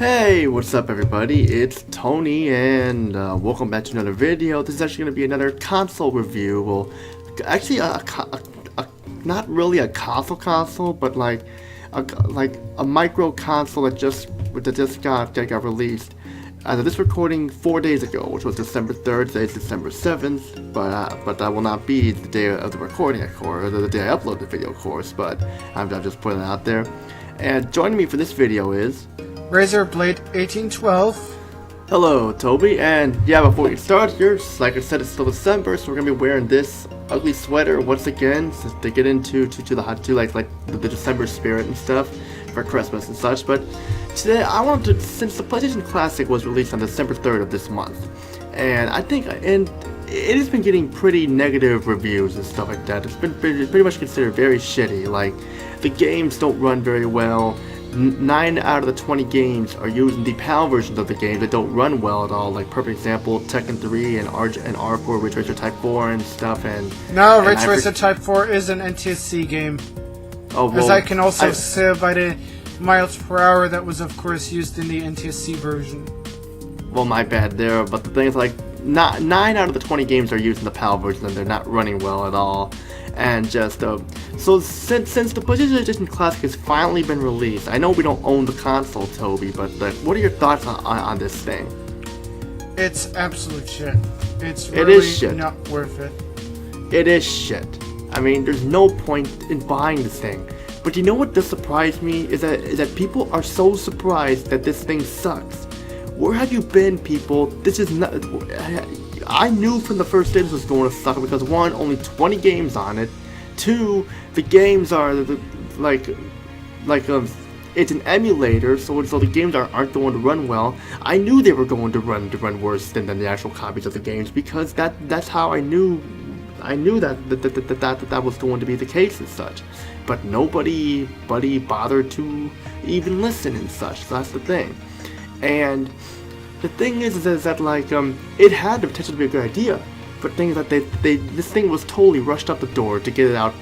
Hey, what's up everybody? It's Tony and welcome back to another video. This is actually going to be another console review. Well, actually not really a console, but like a micro console that just got released. As of this recording 4 days ago, which was December 3rd, today's December 7th, but that will not be the day of the recording, of course, or the day I upload the video, of course, but I'm just putting it out there. And joining me for this video is Razor Blade 1812. Hello, Toby, and yeah, before we start here, like I said, it's still December, so we're gonna be wearing this ugly sweater once again to get into the December spirit and stuff for Christmas and such. But today, I wanted to, since the PlayStation Classic was released on December 3rd of this month, and it has been getting pretty negative reviews and stuff like that. It's been pretty much considered very shitty. Like, the games don't run very well. 9 out of the 20 games are using the PAL versions of the game that don't run well at all. Like, perfect example, Tekken 3 and R4, Ridge Racer Type 4 and stuff. No, Ridge Racer Type 4 is an NTSC game. Oh, well, as I can also say by the miles per hour that was, of course, used in the NTSC version. Well, my bad there, but the thing is, like, 9 out of the 20 games are using the PAL version and they're not running well at all. And just so since the PlayStation Edition Classic has finally been released, I know we don't own the console, Toby, but what are your thoughts on this thing? It's absolute shit. It's really not worth it. It is shit. I mean, there's no point in buying this thing. But you know what does surprise me is that people are so surprised that this thing sucks. Where have you been, people? This is not. I knew from the first day this was going to suck because 1, only 20 games on it. 2, the games are it's an emulator, so the games aren't going to run well. I knew they were going to run worse than the actual copies of the games because that's how I knew that was going to be the case and such. But nobody bothered to even listen and such. So that's the thing. And the thing is that it had the potential to be a good idea, but the thing is that this thing was totally rushed out the door to get it out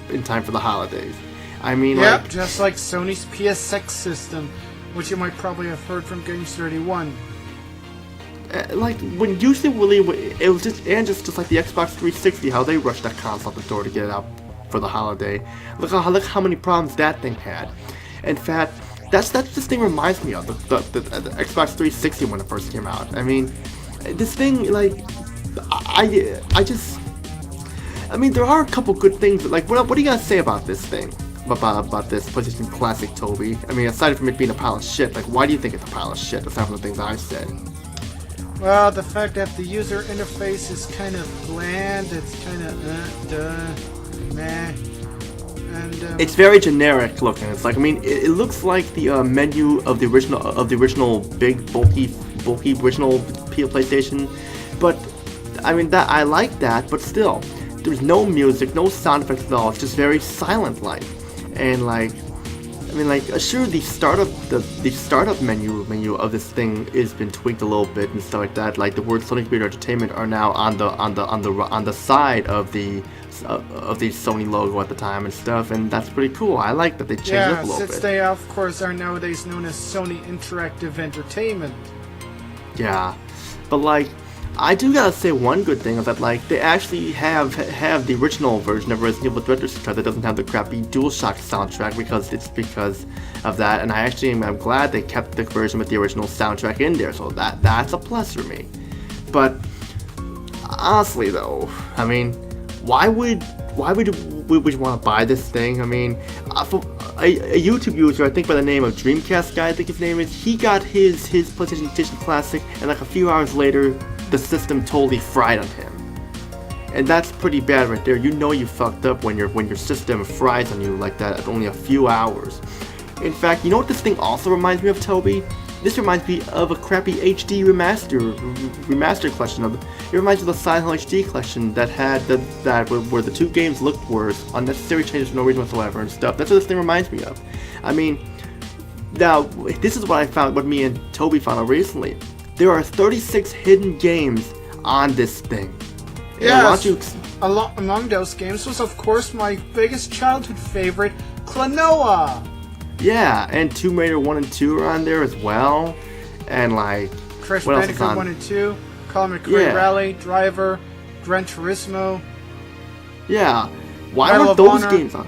in time for the holidays. I mean, yep, just like Sony's PSX system, which you might probably have heard from Games 31. Like when usually it was just like the Xbox 360, how they rushed that console out the door to get it out for the holiday. Look how many problems that thing had. In fact, that's this thing reminds me of the Xbox 360 when it first came out. I mean, this thing, like, I mean, there are a couple good things. Like, what do you guys say about this thing? About this PlayStation Classic, Toby? I mean, aside from it being a pile of shit, like, why do you think it's a pile of shit? Aside from the things I said. Well, the fact that the user interface is kind of bland. It's kind of meh. And, it's very generic looking. It's like, I mean, it looks like the menu of the original big bulky original PlayStation. But I mean, that I like that, but still, there's no music, no sound effects at all. It's just very silent like. And like, I mean, like, sure, the startup menu of this thing has been tweaked a little bit and stuff like that. Like the words Sony Computer Entertainment are now on the side of the Sony logo at the time and stuff, and that's pretty cool. I like that they changed it up a little bit. Since they of course are nowadays known as Sony Interactive Entertainment. Yeah, but like, I do gotta say one good thing is that like they actually have the original version of Resident Evil Director's Cut that doesn't have the crappy DualShock soundtrack because of that, and I'm glad they kept the version with the original soundtrack in there, so that's a plus for me. But honestly though, I mean, why would you want to buy this thing? I mean, a YouTube user, I think by the name of Dreamcast Guy, I think his name is, he got his PlayStation Edition Classic, and like a few hours later, the system totally fried on him. And that's pretty bad right there. You know you fucked up when your system fries on you like that at only a few hours. In fact, you know what this thing also reminds me of, Toby? This reminds me of a crappy HD remaster collection. It reminds me of the Silent Hill HD collection that had where the 2 games looked worse, unnecessary changes for no reason whatsoever and stuff. That's what this thing reminds me of. I mean, now this is what me and Toby found out recently. There are 36 hidden games on this thing. Yes, among those games was of course my biggest childhood favorite, Klonoa. Yeah, and Tomb Raider 1 and 2 are on there as well. And like, Crash what else is Bandicoot on? 1 and 2, Call McRae Yeah. Rally, Driver, Gran Turismo. Yeah. Why Medal weren't of those Honor. games on?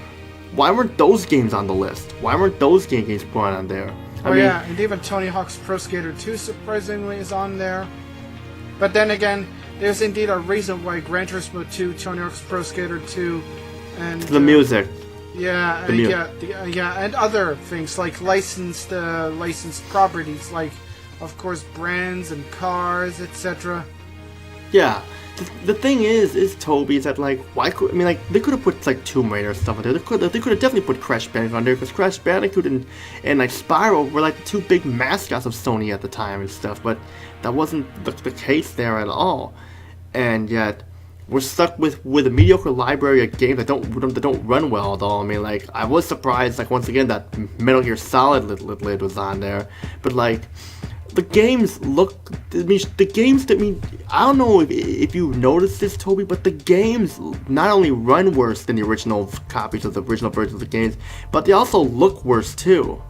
Why weren't those games on the list? Why weren't those games put on there? Oh yeah, and even Tony Hawk's Pro Skater 2 surprisingly is on there. But then again, there's indeed a reason why Gran Turismo 2, Tony Hawk's Pro Skater 2, and the music. Yeah, and other things like licensed properties, like of course brands and cars, etc. Yeah. The thing is Toby, is that like, why could, I mean, like, they could have put like Tomb Raider stuff on there. They could have definitely put Crash Bandicoot on there, because Crash Bandicoot and like Spyro were like the two big mascots of Sony at the time and stuff. But that wasn't the case there at all. And yet we're stuck with a mediocre library of games that don't run well at all. I mean, like, I was surprised, like, once again, that Metal Gear Solid lid was on there, but like, the games look. I mean, I don't know if you noticed this, Toby, but the games not only run worse than the original copies of the original versions of the games, but they also look worse too.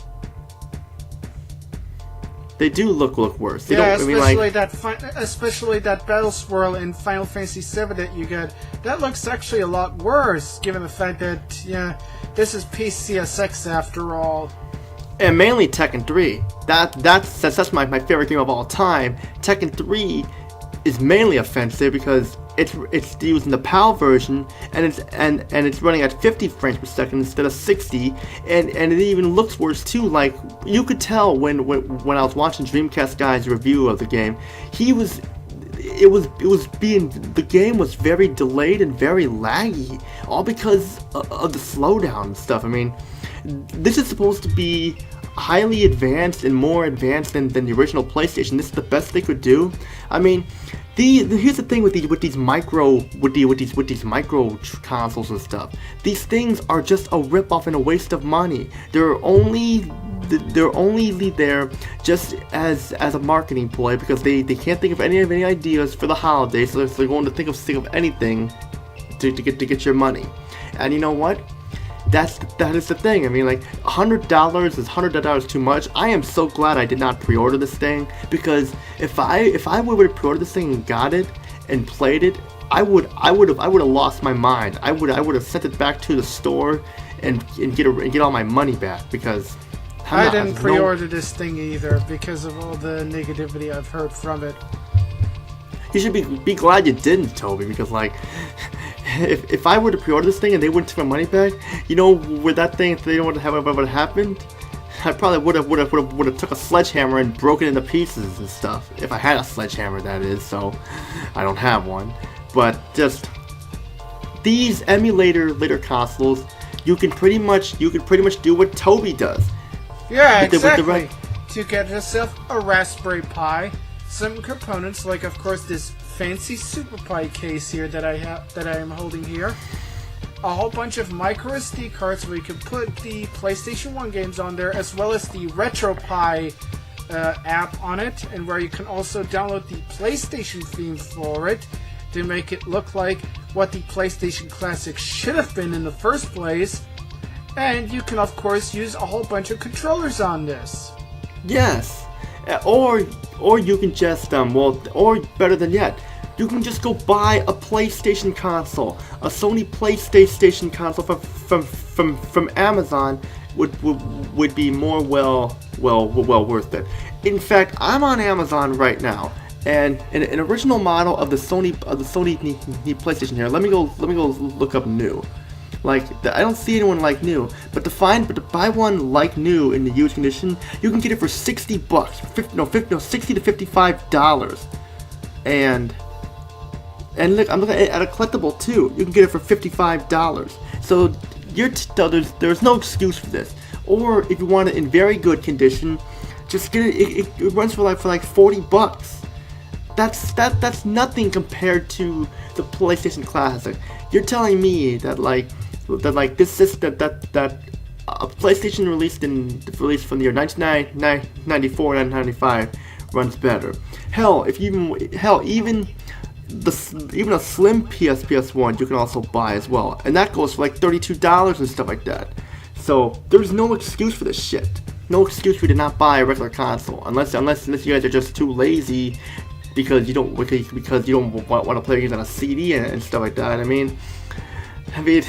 They do look worse. They Yeah, don't, I mean, like, especially that Battle Swirl in Final Fantasy VII that you get. That looks actually a lot worse, given the fact that this is PCSX after all. and mainly Tekken 3. That's my favorite game of all time. Tekken 3 is mainly offensive because it's using the PAL version, and it's running at 50 frames per second instead of 60, and it even looks worse too. Like, you could tell when I was watching Dreamcast Guy's review of the game, the game was very delayed and very laggy, all because of the slowdown and stuff. I mean, this is supposed to be highly advanced and more advanced than the original PlayStation. This is the best they could do. I mean, here's the thing with these micro consoles and stuff. These things are just a rip-off and a waste of money. They're only there just as a marketing ploy, because they can't think of any ideas for the holidays, so they're going to think of anything to get your money. And you know what? That is the thing. I mean, like, $100 is $100 too much. I am so glad I did not pre-order this thing, because if I would have pre-ordered this thing and got it and played it, I would have lost my mind. I would have sent it back to the store and get all my money back, because I didn't pre-order this thing either because of all the negativity I've heard from it. You should be glad you didn't, Toby, because like, if I were to pre-order this thing and they wouldn't take my money back, you know, with that thing, if they don't have what happened, I probably would have took a sledgehammer and broken it into pieces and stuff. If I had a sledgehammer, that is. So I don't have one. But just these later consoles, you can pretty much do what Toby does. Yeah, exactly. To get yourself a Raspberry Pi, some components, like of course this fancy Super Pi case here that I am holding here, a whole bunch of micro SD cards where you can put the PlayStation 1 games on there, as well as the RetroPie app on it, and where you can also download the PlayStation theme for it to make it look like what the PlayStation Classic should have been in the first place. And you can, of course, use a whole bunch of controllers on this. Yes, or you can just or better than yet, you can just go buy a PlayStation console, a Sony PlayStation console from Amazon would be more well worth it. In fact, I'm on Amazon right now, and an original model of the Sony PlayStation here. Let me go look up new. Like, I don't see anyone like new, but to buy one like new in the used condition, you can get it for $60, $60 to $55, and look, I'm looking at a collectible too. You can get it for $55. So there's no excuse for this. Or if you want it in very good condition, just get it. It runs for like $40. That's nothing compared to the PlayStation Classic. You're telling me that this system that a PlayStation released from the year 1994 and 1995 runs better. Even a slim PS1 you can also buy as well, and that goes for like $32 and stuff like that. So there's no excuse for this shit. No excuse for you to not buy a regular console, unless you guys are just too lazy because you don't want to play games on a CD and stuff like that. I mean,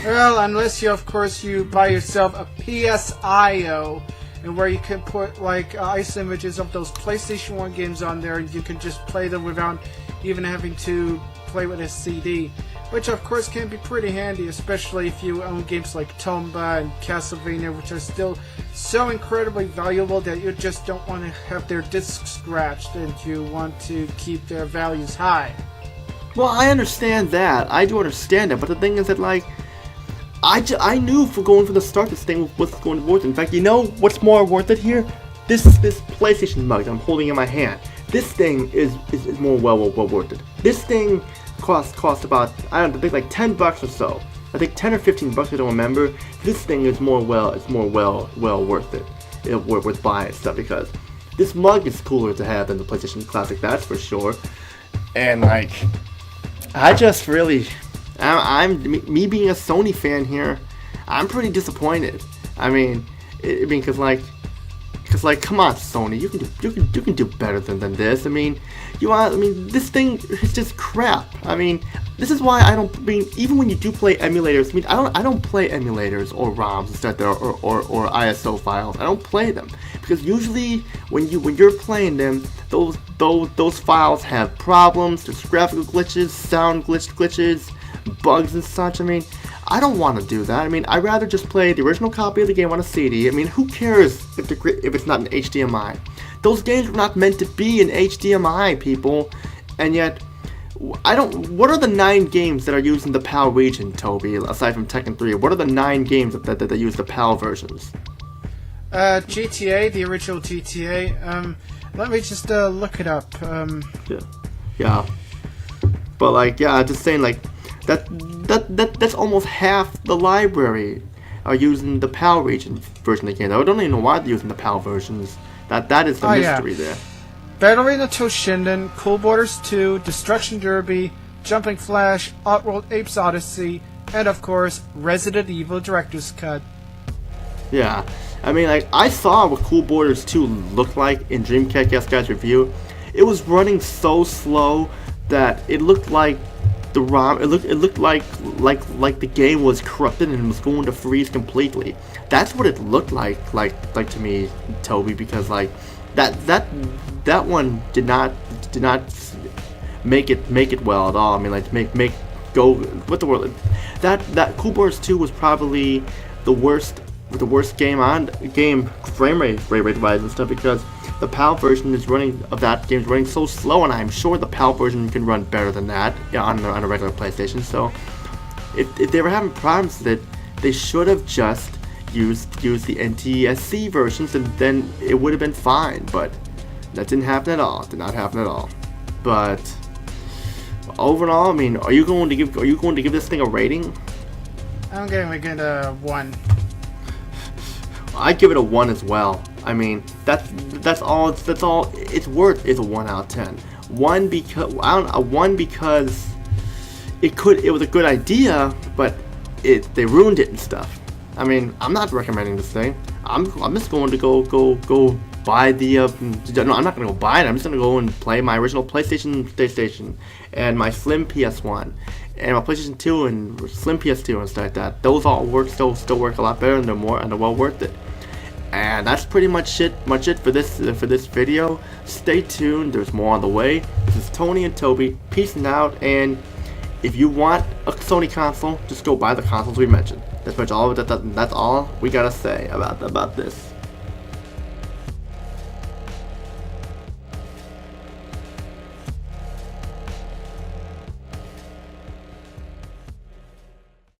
well, unless you buy yourself a PSIO, and where you can put like ice images of those PlayStation 1 games on there, and you can just play them without even having to play with a CD. Which of course can be pretty handy, especially if you own games like Tomba and Castlevania, which are still so incredibly valuable that you just don't want to have their discs scratched and you want to keep their values high. Well, I understand that. I do understand that, but the thing is that, like, I knew from the start this thing was going to be worth it. In fact, you know what's more worth it here? This PlayStation mug that I'm holding in my hand. This thing is more well worth it. This thing cost about, I don't know, I think like $10 or so. I think 10 or 15 bucks, I don't remember. This thing is more well worth it. It's worth buying and stuff, because this mug is cooler to have than the PlayStation Classic, that's for sure. And like, I just really, me being a Sony fan here, I'm pretty disappointed. I mean, because come on, Sony, you can do better than this. I mean, this thing is just crap. I mean, this is why even when you do play emulators, I don't play emulators or ROMs instead or ISO files. I don't play them because usually when you're playing them, those files have problems. There's graphical glitches, sound glitches, bugs and such. I mean, I don't want to do that. I mean, I'd rather just play the original copy of the game on a CD. I mean, who cares if it's not an HDMI? Those games were not meant to be in HDMI, people. And yet, what are the 9 games that are using the PAL region, Toby, aside from Tekken 3? What are the 9 games that use the PAL versions? GTA, the original GTA. Let me just look it up. Yeah. But like, yeah, just saying, like, that's almost half the library are using the PAL region version again. I don't even know why they're using the PAL versions. That is the mystery there. Battle Arena Toshinden, Cool Borders 2, Destruction Derby, Jumping Flash, Oddworld Apes Odyssey, and of course, Resident Evil Director's Cut. Yeah, I mean, like, I saw what Cool Borders 2 looked like in Dreamcast Guy's review. It was running so slow that it looked like the ROM. It looked like the game was corrupted and was going to freeze completely. That's what it looked like to me, Toby, because like that one did not make it well at all. I mean, like, make go what the world. That Cool Borders 2 was probably the worst game frame rate wise and stuff, because the PAL version of that game is running so slow, and I'm sure the PAL version can run better than that on a regular PlayStation. So if they were having problems with it, they should have just used the NTSC versions, and then it would have been fine. But that didn't happen at all. Did not happen at all. But overall, I mean, are you going to give this thing a rating? I'm going to give it a 1. I'd give it a 1 as well. I mean, that's all it's worth is a 1 out of 10. 1 because it was a good idea, but they ruined it and stuff. I mean, I'm not recommending this thing. I'm just going to go buy the no, I'm not going to go buy it. I'm just going to go and play my original PlayStation and my Slim PS1 and my PlayStation 2 and Slim PS2 and stuff like that. Those all still work a lot better, and they're well worth it. And that's pretty much it for this video. Stay tuned, there's more on the way. This is Tony and Toby, peacing out, and if you want a Sony console, just go buy the consoles we mentioned. That's all we gotta say about this.